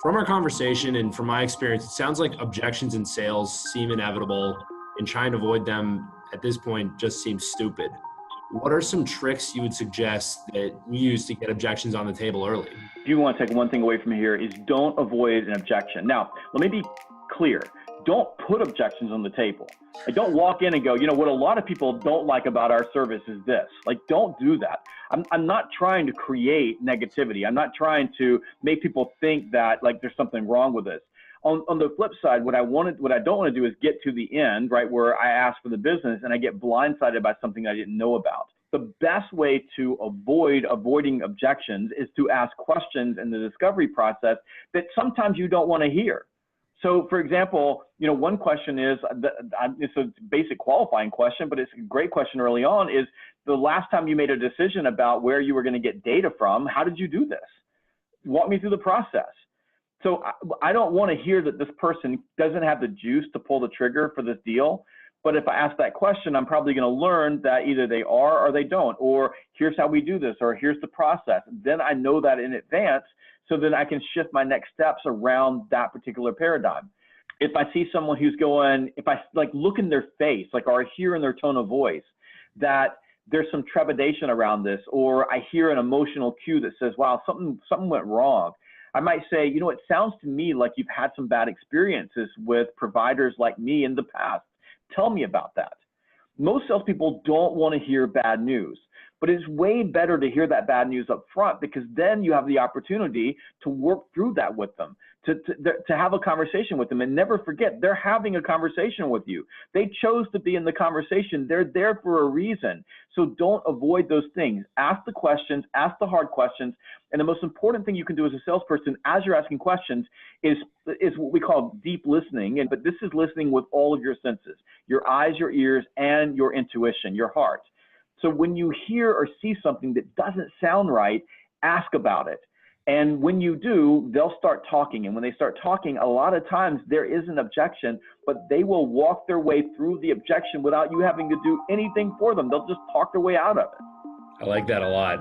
From our conversation and from my experience, it sounds like objections in sales seem inevitable, and trying to avoid them at this point just seems stupid. What are some tricks you would suggest that we use to get objections on the table early? If you want to take one thing away from here is don't avoid an objection. Now, let me be clear. Don't put objections on the table. Like, don't walk in and go, what a lot of people don't like about our service is this. Like, don't do that. I'm not trying to create negativity. I'm not trying to make people think that like there's something wrong with this. On the flip side, what I don't want to do is get to the end, right, where I ask for the business and I get blindsided by something I didn't know about. The best way to avoiding objections is to ask questions in the discovery process that sometimes you don't want to hear. So, for example, one question is, it's a basic qualifying question, but it's a great question early on, is the last time you made a decision about where you were going to get data from, how did you do this? Walk me through the process. So I don't want to hear that this person doesn't have the juice to pull the trigger for this deal. But if I ask that question, I'm probably going to learn that either they are or they don't, or here's how we do this, or here's the process. Then I know that in advance, so then I can shift my next steps around that particular paradigm. If I see someone who's going, if I like look in their face, like, or I hear in their tone of voice that there's some trepidation around this, or I hear an emotional cue that says, wow, something went wrong. I might say, it sounds to me like you've had some bad experiences with providers like me in the past. Tell me about that. Most salespeople don't want to hear bad news, but it's way better to hear that bad news up front, because then you have the opportunity to work through that with them, to have a conversation with them. And never forget, they're having a conversation with you. They chose to be in the conversation. They're there for a reason. So don't avoid those things. Ask the questions, ask the hard questions. And the most important thing you can do as a salesperson as you're asking questions is what we call deep listening. But this is listening with all of your senses, your eyes, your ears, and your intuition, your heart. So when you hear or see something that doesn't sound right, ask about it. And when you do, they'll start talking. And when they start talking, a lot of times there is an objection, but they will walk their way through the objection without you having to do anything for them. They'll just talk their way out of it. I like that a lot.